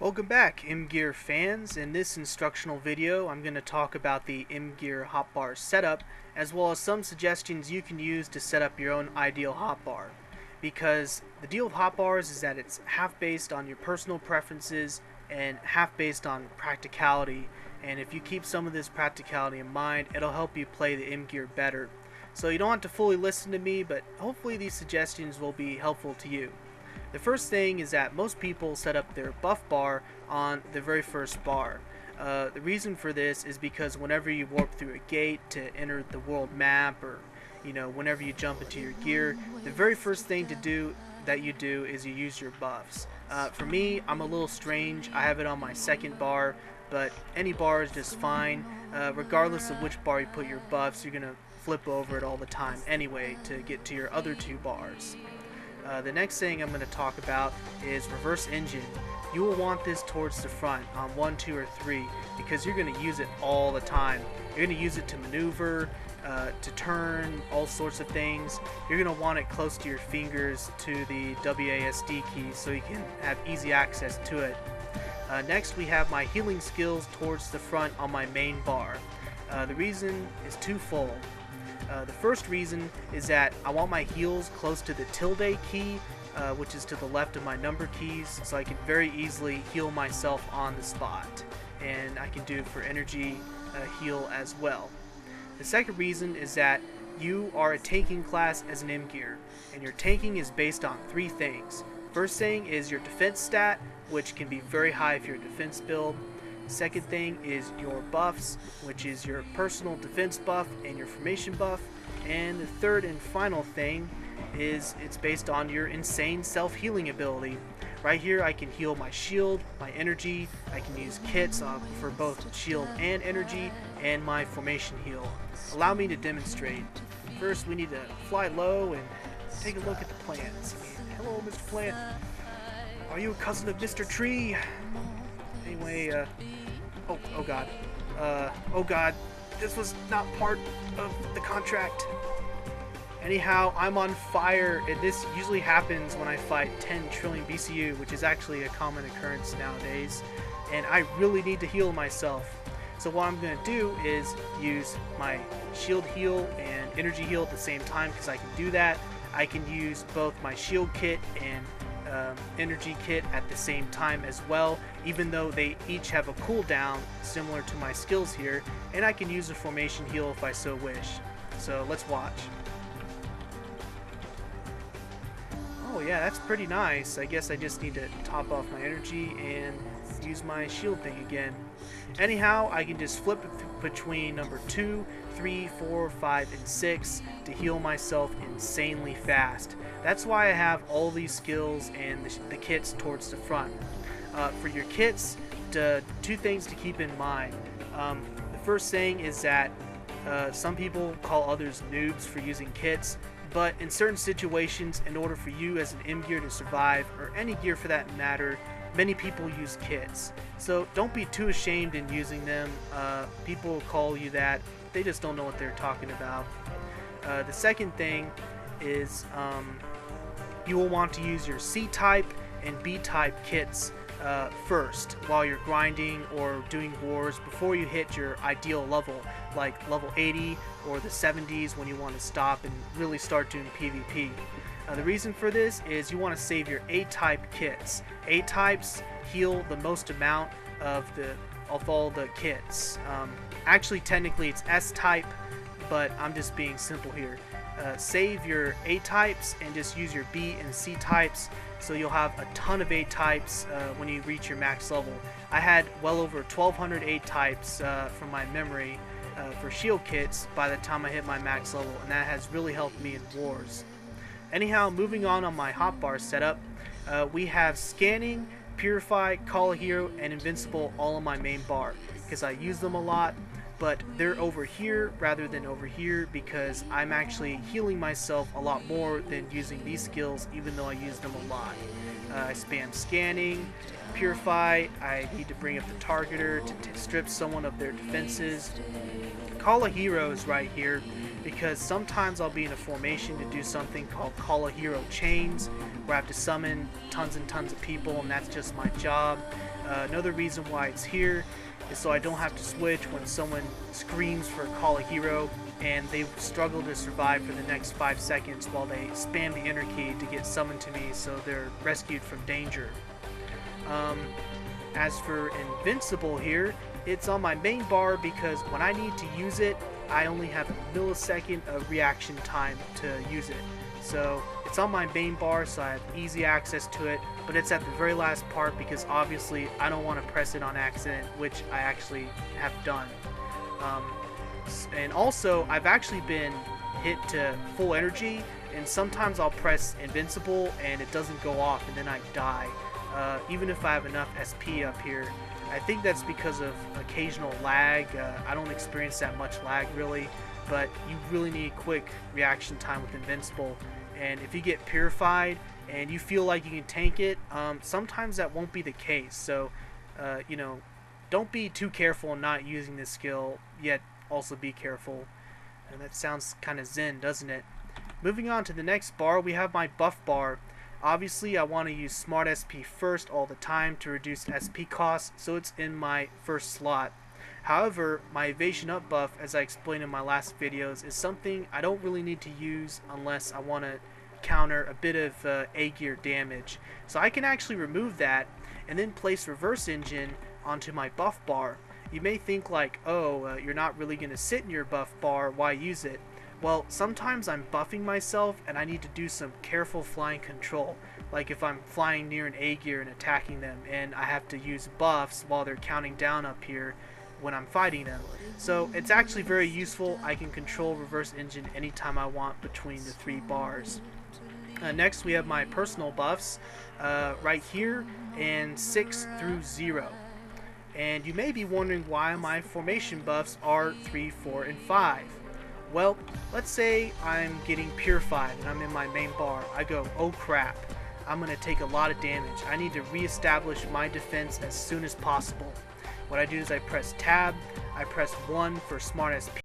Welcome back, M-Gear fans. In this instructional video, I'm going to talk about the M-Gear hotbar setup, as well as some suggestions you can use to set up your own ideal hotbar. Because the deal with hotbars is that it's half based on your personal preferences and half based on practicality. And if you keep some of this practicality in mind, it'll help you play the M-Gear better. So you don't have to fully listen to me, but hopefully these suggestions will be helpful to you. The first thing is that most people set up their buff bar on the very first bar. The reason for this is because whenever you warp through a gate to enter the world map, or whenever you jump into your gear, the very first thing that you do is you use your buffs. For me, I'm a little strange. I have it on my second bar, but any bar is just fine. Regardless of which bar you put your buffs, you're gonna flip over it all the time anyway to get to your other two bars. The next thing I'm going to talk about is reverse engine. You will want this towards the front on 1, 2, or 3 because you're going to use it all the time. You're going to use it to maneuver, to turn, all sorts of things. You're going to want it close to your fingers to the WASD key so you can have easy access to it. Next we have my healing skills towards the front on my main bar. The reason is twofold. The first reason is that I want my heals close to the tilde key, which is to the left of my number keys, so I can very easily heal myself on the spot. And I can do it for energy heal as well. The second reason is that you are a tanking class as an M-Gear, and your tanking is based on 3 things. First thing is your defense stat, which can be very high if you're a defense build. Second thing is your buffs, which is your personal defense buff and your formation buff. And the third and final thing is it's based on your insane self-healing ability. Right here I can heal my shield, my energy, I can use kits for both shield and energy, and my formation heal. Allow me to demonstrate. First we need to fly low and take a look at the plants. Hello Mr. Plant. Are you a cousin of Mr. Tree? Anyway, oh god, this was not part of the contract. Anyhow, I'm on fire, and this usually happens when I fight 10 trillion BCU, which is actually a common occurrence nowadays, and I really need to heal myself. So what I'm going to do is use my shield heal and energy heal at the same time, because I can do that. I can use both my shield kit and energy kit at the same time as well, even though they each have a cooldown similar to my skills here, and I can use a formation heal if I so wish. So let's watch. Oh yeah, that's pretty nice. I guess I just need to top off my energy and use my shield thing again. Anyhow, I can just flip between number 2, 3, 4, 5, and 6 to heal myself insanely fast. That's why I have all these skills and the kits towards the front. For your kits, 2 things to keep in mind. The first thing is that some people call others noobs for using kits, but in certain situations, in order for you as an M-Gear to survive, or any gear for that matter, many people use kits. So don't be too ashamed in using them. People call you that. They just don't know what they're talking about. The second thing is you will want to use your C-type and B-type kits first while you're grinding or doing wars before you hit your ideal level, like level 80 or the 70s, when you want to stop and really start doing PvP. The reason for this is you want to save your A-type kits. A-types heal the most amount of all the kits. Actually, technically it's S-type, but I'm just being simple here. Save your A-types and just use your B and C-types, so you'll have a ton of A-types when you reach your max level. I had well over 1,200 A-types from my memory for shield kits by the time I hit my max level, and that has really helped me in wars. Anyhow, moving on my hotbar setup, we have scanning, purify, call a hero, and invincible all on my main bar because I use them a lot, but they're over here rather than over here because I'm actually healing myself a lot more than using these skills, even though I use them a lot. I spam scanning, purify, I need to bring up the targeter to strip someone of their defenses. Call a hero is right here. because sometimes I'll be in a formation to do something called Call a Hero Chains, where I have to summon tons and tons of people, and that's just my job. Another reason why it's here is so I don't have to switch when someone screams for Call a Hero and they struggle to survive for the next 5 seconds while they spam the enter key to get summoned to me so they're rescued from danger. As for Invincible here, it's on my main bar because when I need to use it, I only have a millisecond of reaction time to use it. So it's on my main bar, so I have easy access to it, but it's at the very last part because obviously I don't want to press it on accident, which I actually have done. And also, I've actually been hit to full energy, and sometimes I'll press Invincible and it doesn't go off, and then I die. Even if I have enough SP up here. I think that's because of occasional lag. I don't experience that much lag really, but you really need quick reaction time with Invincible. And if you get purified and you feel like you can tank it, sometimes that won't be the case. So, you know, don't be too careful in not using this skill, yet also be careful. And that sounds kind of zen, doesn't it? Moving on to the next bar, we have my buff bar. Obviously, I want to use Smart SP first all the time to reduce SP costs, so it's in my first slot. However, my Evasion Up buff, as I explained in my last videos, is something I don't really need to use unless I want to counter a bit of A gear damage. So I can actually remove that and then place Reverse Engine onto my buff bar. You may think like, oh, you're not really going to sit in your buff bar, why use it? Well, sometimes I'm buffing myself and I need to do some careful flying control, like if I'm flying near an A gear and attacking them and I have to use buffs while they're counting down up here when I'm fighting them. So it's actually very useful. I can control Reverse Engine anytime I want between the 3 bars. Next we have my personal buffs right here, and 6 through 0. And you may be wondering why my formation buffs are 3, 4, and 5. Well, let's say I'm getting purified and I'm in my main bar. I go, oh crap, I'm going to take a lot of damage. I need to reestablish my defense as soon as possible. What I do is I press tab, I press 1 for Smart SP,